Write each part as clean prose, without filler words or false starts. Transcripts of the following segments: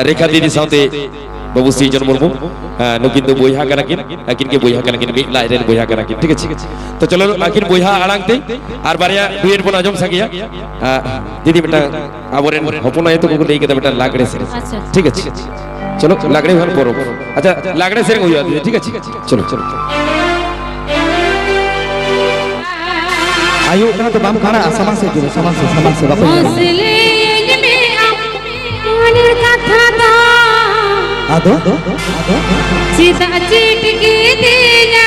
रेखा दीदी साथे बाबू सीजन मुर्मू नुकिन दो बोया करा किन आकिन के बोया करा किन बे लाइरेन बोया करा किन ठीक है तो चलो आकिन बोया आड़ांग ते आर बारिया डुएट बन आजम सकिया दीदी बेटा आबोरेन हपना ये तो को लेके बेटा लागड़े से ठीक है चलो लागड़े भर परो अच्छा लागड़े से होया ठीक है चलो चलो आयु कना तो बाम खाना समाज से बाप आदो सीता चीट के दिया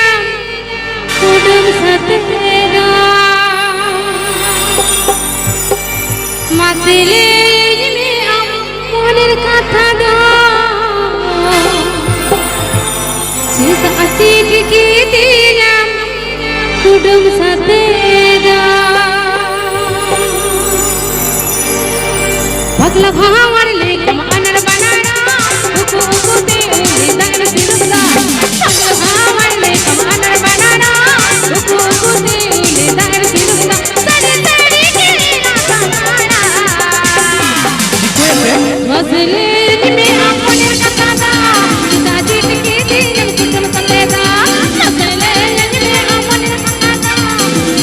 कुडुम सतेरा मासेले में आम मोनेर कथा दो सीता चीट के दिया कुडुम सतेरा पगला भावर लेकम अनर बनाना उको उको दे दगन सिरुदा पगला भावर लेकम अनर बनाना उको उको दे दगन सिरुदा सड़ी सड़ी के ना बनाना मसले में अपने कथा दा दादी के दिन कुटुम सलेदा मसले में अपने कथा दा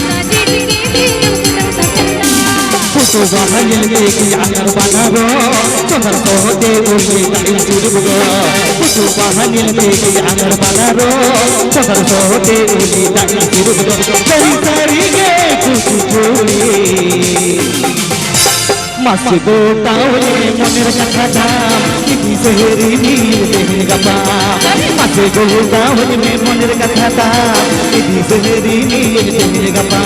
दादी के दिन कुटुम सलेदा तो बाहर ले के आकर बना रो चंदर को दे बोले ताई जुड़बो तो बाहर ले के आकर बना रो चंदर को दे बोले ताई जुड़बो सरी सरी के कुछ जोड़ी मासे को तावले मनेर कथा धाम किसी शहरी नील देहन गपा मासे को तावले मनेर कथा धाम किसी शहरी नील देहन गपा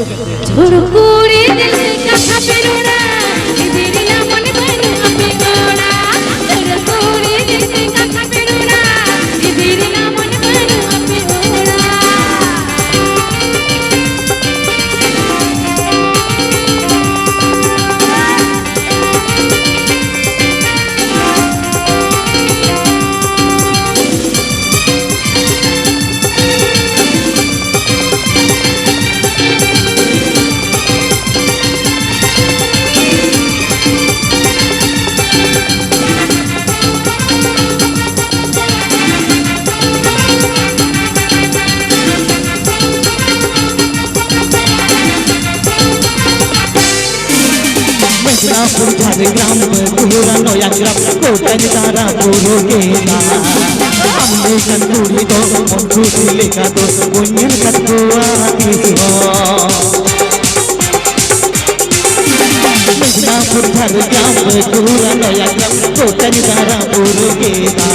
झुरपुरी दिल कथा पेरोड़ा तेरी ना मन बन अपे गोड़ा झुरपुरी दिल कथा पेरोड़ा तेरी ना मन बन अपे गोड़ा मित्रापुर झारग्राम पूरा नया ग्राम कोटन तारा पूरो गेला हमने संतूरी दो मंजूरी लेखा दो कोन्यन कटुआ किसो मित्रापुर झारग्राम पूरा नया ग्राम कोटन तारा पूरो गेला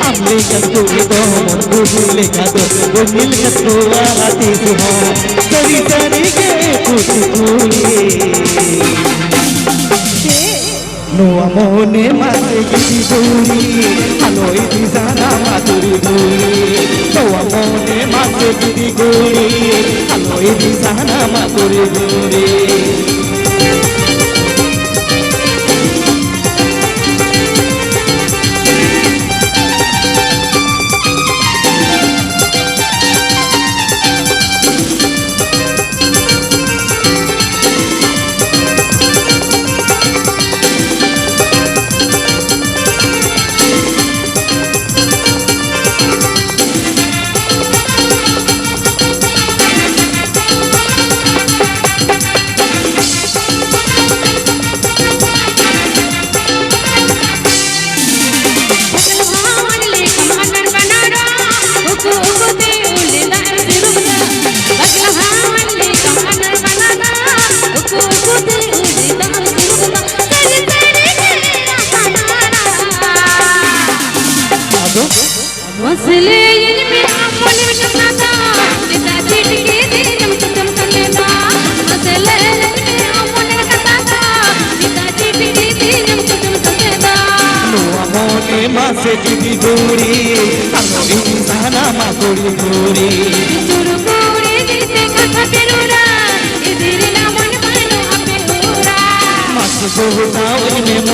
हमने संतूरी दो मंजूरी लेखा दो कोन्यन कटुआ किसो सरी सरी के कुछ भूले Noa mone mate kiti duri, aloi disana maturi duri. Noa mone mate kiti duri, aloi disana maturi duri.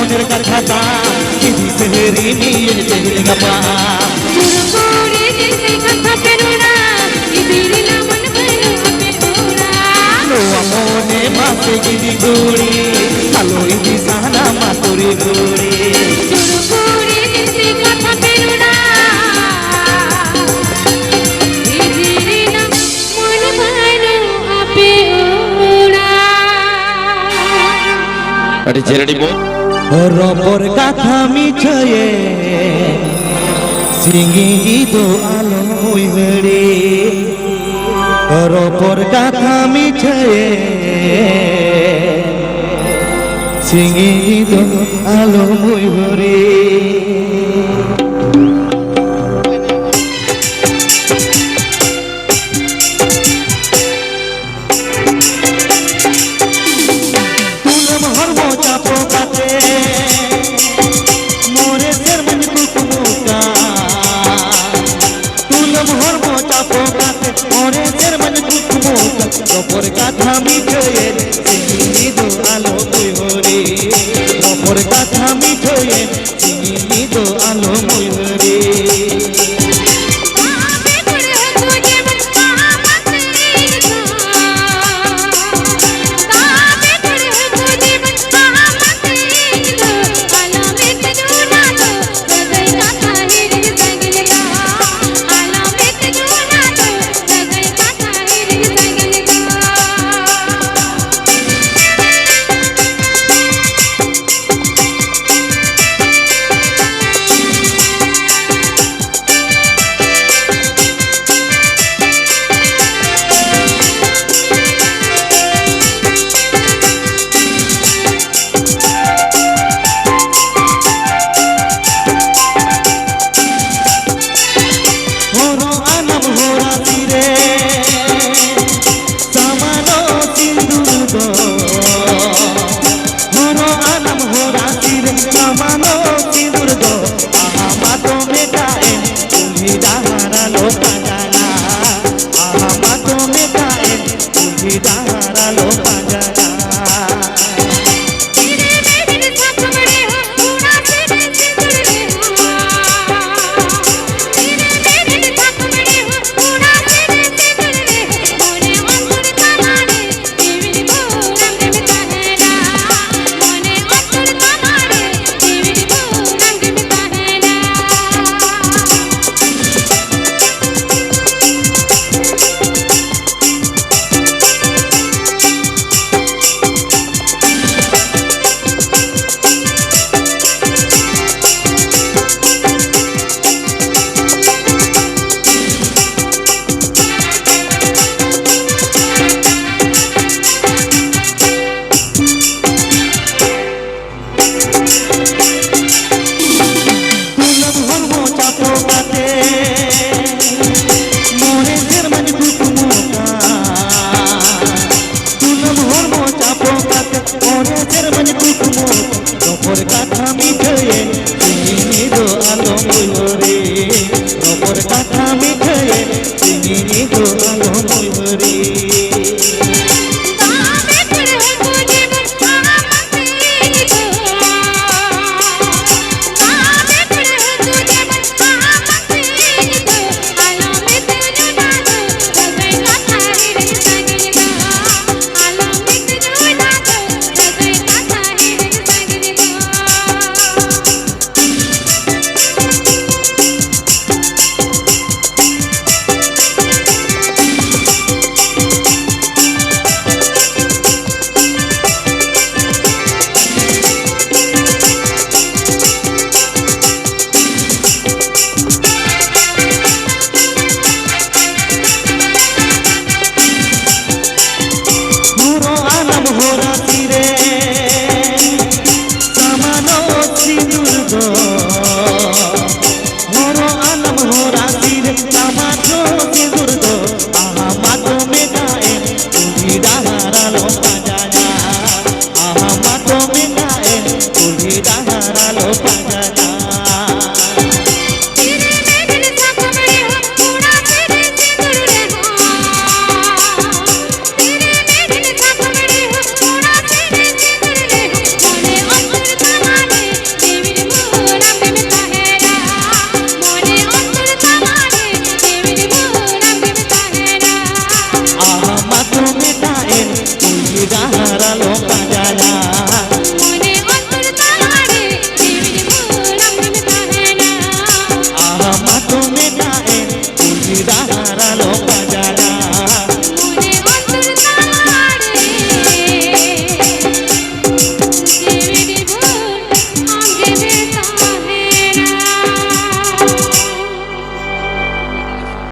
মনের কথাটা দিদি সেহেরি নিয়ে দেখলে গাপা পুরপুরে দিতে কথা পেরোনা ইদিরিলা মন ভালো আপে ওরা লোয়া মনে মাসে গিরি গুড়ি আলো ইদি সাহানা মাতুরি গুড়ি পুরপুরে দিতে কথা পেরোনা ইদিরিলা মন ভালো আপে ওরা আরে জেরেডি বল রবর কথা মিছয়ে সিঙ্গি দো আলো হইরে রবর কথা মিছয়ে সিঙ্গি দো আলো হইরে তুলম হরমো চাপো কাতে মোরে শর্মন কুকুমুকা তুলম হরমো চাপো কাতে মোরে শর্মন কুকুমুকা রবর কথা মিছয়ে সিঙ্গি দো আলো হইরে রবর কথা মিছয়ে সিঙ্গি দো আলো হইরে बाबे पड़े तुझे बच्चा मते बाबे पड़े तुझे बच्चा मते आला में तजुना तो सगई कथा हिर सगले का आला में तजुना तो सगई कथा हिर सगले का होरो आनम होरा तीरे समानो सिंदूर दो होरो आनम होरा तीरे समानो सिंदूर दो आहा मातो में गाए तुम्ही दाहरा लो पाजाना आहा मातो में गाए तुम्ही दाहरा लो पाजाना तेरे मेरे साथ बड़े हो पूरा तेरे से जुड़े हो तेरे मेरे साथ बड़े हो पूरा तेरे से जुड़े हो मोने अंकुर तमारे तेरी बोरम में कहना मोने अंकुर तमारे तेरी बोरम में कहना তুলম হরমো চাপো কাতে মোরে শর্মন কুকুমুকা তুলম হরমো চাপো কাতে মোরে শর্মন কুকুমুকা রবর কথা মিছয়ে সিঙ্গি দো আলো ময়ূরে রবর কথা মিছয়ে সিঙ্গি দো আলো ময়ূরে बाबे पड़े तुझे बच्चा मते बाबे पड़े तुझे बच्चा मते आला में तजुना तो सगई कथा हिर सगले का आला में तजुना तो सगई कथा हिर सगले का Halo